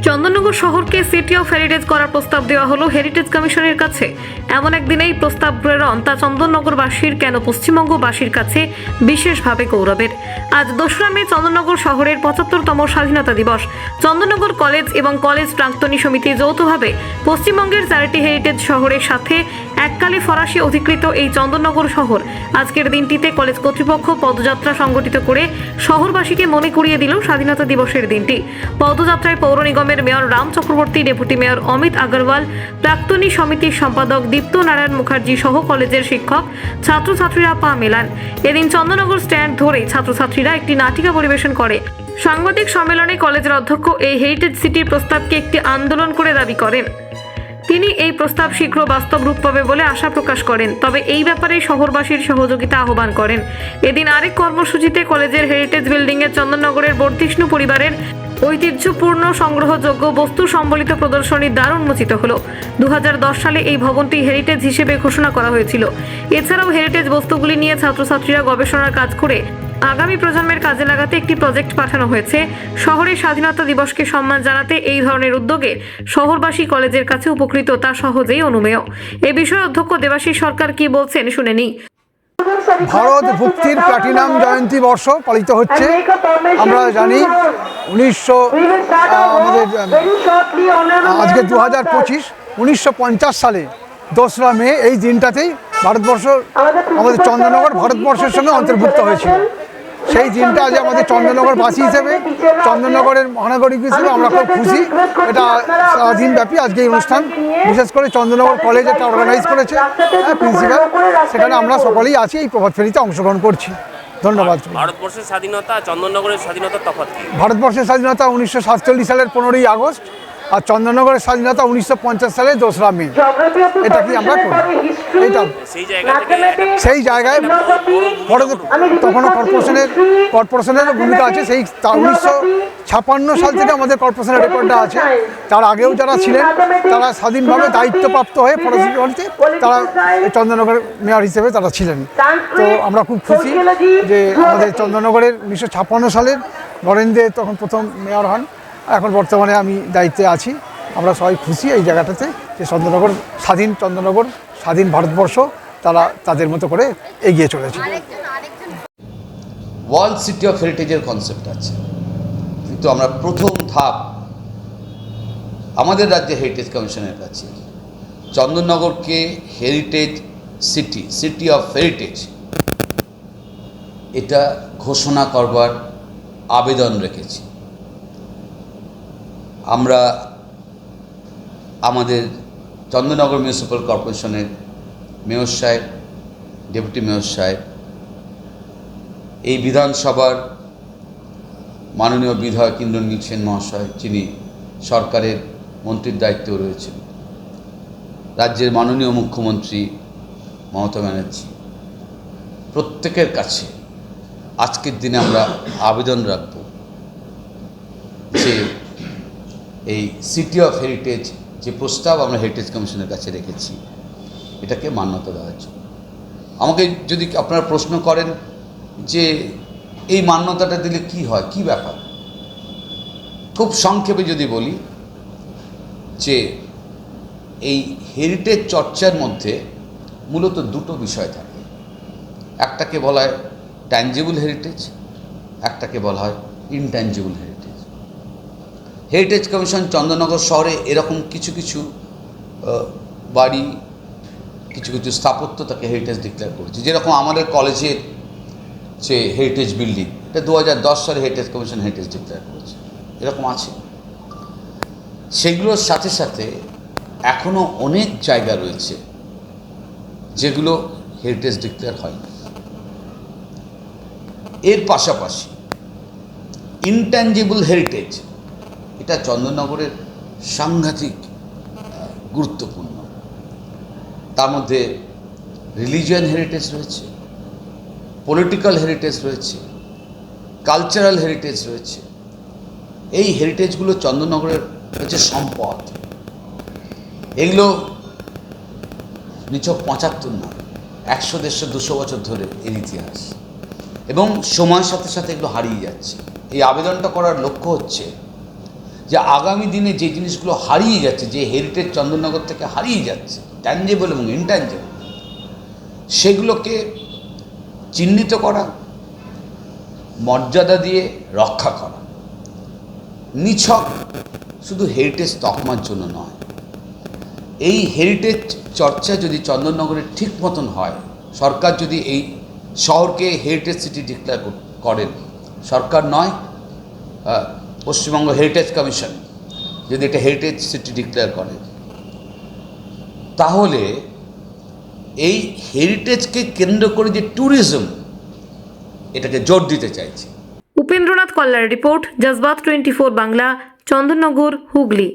চন্দননগর শহরকে city of heritage করার প্রস্তাব দেওয়া হলো হেরিটেজ কমিশনের কাছে। এমন একদিনেই প্রস্তাব প্রেরণ তা চন্দননগরবাসীর কেন পশ্চিমবঙ্গবাসীর কাছে বিশেষভাবে গৌরবের। আজ 2রা মে চন্দননগর শহরের 75তম স্বাধীনতা দিবস। চন্দননগর কলেজ এবং কলেজ প্রাক্তনী সমিতি যৌথভাবে পশ্চিমবঙ্গের 4টি হেরিটেজ শহরের সাথে এককালে ফরাসি অধিকৃত এই চন্দননগর শহর আজকের দিনটিতে কলেজ কর্তৃপক্ষ পদযাত্রা সংগঠিত করে শহরবাসীকে মনে করিয়ে দিল স্বাধীনতা দিবসের দিনটি। পদযাত্রায় পৌর নিগমের mayor Ram Chakraborty, deputy mayor Amit Agarwal, প্রাক্তনী সমিতির সম্পাদক দীপ্ত নারায়ণ মুখার্জি সহ কলেজের শিক্ষক ছাত্রছাত্রীরা পা মেলান। এদিন চন্দননগর স্ট্যান্ড ধরে ছাত্রছাত্রীরা একটি নাটিকা পরিবেশন করে। সাংবাদিক সম্মেলনে কলেজের অধ্যক্ষ এই হেরিটেজ সিটির প্রস্তাবকে একটি আন্দোলন করে দাবি করেন। তিনি এই প্রস্তাব শীঘ্র বাস্তব রূপ পাবে বলে আশা প্রকাশ করেন, তবে এই ব্যাপারে শহরবাসীর সহযোগিতা আহ্বান করেন। এদিন আরেক কর্মসূচিতে কলেজের হেরিটেজ বিল্ডিংয়ে চন্দননগরের বর্ধিষ্ণু পরিবারের ঐতিহ্যপূর্ণ সংগ্রহযোগ্য বস্তু সম্বলিত প্রদর্শনী দ্বার উন্মোচিত হলো। 2010 সালে এই ভবনটি হেরিটেজ হিসেবে ঘোষণা করা হয়েছিল। এছাড়াও হেরিটেজ বস্তুগুলি নিয়ে ছাত্রছাত্রীরা গবেষণার কাজ করে আগামী প্রজন্মের কাজে লাগাতে একটি প্রজেক্ট পাঠানো হয়েছে। শহরের স্বাধীনতা দিবসকে সম্মান জানাতে এই ধরনের উদ্যোগে শহরবাসী কলেজের কাছে উপকৃত, তা সহজেই অনুমেয়। এ বিষয়ে অধ্যক্ষ দেবাশিস সরকার কি বলছেন শুনে নিই। ভারত ভুক্তির প্লাটিনাম জয়ন্তী বর্ষ পালিত হচ্ছে। আমরা জানি আজকে 2025, 1950 সালে 2রা মে এই দিনটাতেই ভারতবর্ষ, আমাদের চন্দননগর ভারতবর্ষের সঙ্গে অন্তর্ভুক্ত হয়েছিল। সেই দিনটা আজ আমাদের চন্দননগরবাসী হিসেবে, চন্দননগরের মহানাগরিক হিসেবে আমরা খুব খুশি। এটা দিনব্যাপী আজকে এই অনুষ্ঠান, বিশেষ করে চন্দননগর কলেজ এটা অর্গানাইজ করেছে প্রিন্সিপাল, সেখানে আমরা সকলেই আছি, এই প্রভাত ফেরিতে অংশগ্রহণ করছি। ধন্যবাদ। ভারতবর্ষের স্বাধীনতা, চন্দননগরের স্বাধীনতার তফাৎ কি? ভারতবর্ষের স্বাধীনতা 1947 সালের 15ই আগস্ট, আর চন্দননগরের স্বাধীনতা 1950 সালের 2রা মে। এটা কি আমরা করি, এটা সেই জায়গায় তখনও কর্পোরেশনের ভূমিকা আছে। সেই 1956 সাল থেকে আমাদের কর্পোরেশনের রেকর্ডটা আছে। তার আগেও যারা ছিলেন তারা স্বাধীনভাবে দায়িত্বপ্রাপ্ত হয়ে ফরাসিতে তারা চন্দননগরের মেয়র হিসেবে তারা ছিলেন। তো আমরা খুব খুশি যে আমাদের চন্দননগরের 1956 সালের নরেন্দ্র তখন প্রথম মেয়র হন। এখন বর্তমানে আমি দায়িত্বে আছি। আমরা সবাই খুশি এই জায়গাটাতে যে চন্দননগর স্বাধীন ভারতবর্ষ তারা তাদের মতো করে এগিয়ে চলেছে। ওয়ার্ল্ড সিটি অফ হেরিটেজের কনসেপ্ট আছে, কিন্তু আমরা প্রথম ধাপ আমাদের রাজ্যে হেরিটেজ কমিশনের কাছে চন্দননগরকে হেরিটেজ সিটি অফ হেরিটেজ এটা ঘোষণা করবার আবেদন রেখেছি। আমরা আমাদের চন্দননগর মিউনিসিপ্যাল কর্পোরেশনের মেয়র সাহেব, ডেপুটি মেয়র সাহেব, এই বিধানসভার মাননীয় বিধায়ক ইন্দ্রনীল সেন মহাশয়, যিনি সরকারের মন্ত্রীর দায়িত্বেও রয়েছেন, রাজ্যের মাননীয় মুখ্যমন্ত্রী মমতা ব্যানার্জি, প্রত্যেকের কাছে আজকের দিনে আমরা আবেদন রাখব যে এই সিটি অফ হেরিটেজ যে প্রস্তাব আমরা হেরিটেজ কমিশনের কাছে রেখেছি এটাকে মান্যতা দেওয়ার জন্য। আমাকে যদি আপনারা প্রশ্ন করেন যে এই মান্যতাটা দিলে কি হয়, কি ব্যাপার, খুব সংক্ষেপে যদি বলি যে এই হেরিটেজ চর্চার মধ্যে মূলত দুটো বিষয় থাকে। একটাকে বলা হয় ট্যাঞ্জিবল হেরিটেজ, একটাকে বলা হয় intangible heritage. Heritage commission Chandannagar শহরে এরকম কিছু কিছু বাড়ি, কিছু কিছু স্থাপত্য তাকে হেরিটেজ ডিক্লেয়ার করেছে। যেরকম আমাদের কলেজের যে হেরিটেজ বিল্ডিং, এটা 2010 সালে হেরিটেজ কমিশন হেরিটেজ ডিক্লেয়ার করেছে, এরকম আছে। সেগুলোর সাথে সাথে এখনও অনেক জায়গা রয়েছে যেগুলো হেরিটেজ ডিক্লেয়ার হয়নি। এর পাশাপাশি ইনট্যাঞ্জিবল হেরিটেজ, এটা চন্দননগরের সাংঘাতিক গুরুত্বপূর্ণ। তার মধ্যে রিলিজিয়ান হেরিটেজ রয়েছে, পলিটিক্যাল হেরিটেজ রয়েছে, কালচারাল হেরিটেজ রয়েছে। এই হেরিটেজগুলো চন্দননগরের হচ্ছে সম্পদ। এগুলো নিছক 75 নয়, 100, 150, 200 বছর ধরে এর ইতিহাস, এবং সময়ের সাথে সাথে এগুলো হারিয়ে যাচ্ছে। এই আবেদনটা করার লক্ষ্য হচ্ছে যে আগামী দিনে যে জিনিসগুলো হারিয়ে যাচ্ছে, যে হেরিটেজ চন্দননগর থেকে হারিয়ে যাচ্ছে, ট্যাঞ্জেবল এবং ইনট্যাঞ্জেবল, সেগুলোকে চিহ্নিত করা, মর্যাদা দিয়ে রক্ষা করা, নিছক শুধু হেরিটেজ তকমার জন্য নয়। এই হেরিটেজ চর্চা যদি চন্দননগরের ঠিক মতন হয়, সরকার যদি এই শহরকে হেরিটেজ সিটি ডিক্লেয়ার করেন, সরকার নয়, পশ্চিমবঙ্গ হেরিটেজ কমিশন যদি এটা হেরিটেজ সিটি ডিক্লেয়ার করে, তাহলে এই হেরিটেজকে কেন্দ্র করে যে ট্যুরিজম, এটাকে জোর দিতে চাইছে। উপেন্দ্রনাথ কল্লার রিপোর্ট, জজবাত 24 বাংলা, চন্দননগর, হুগলি।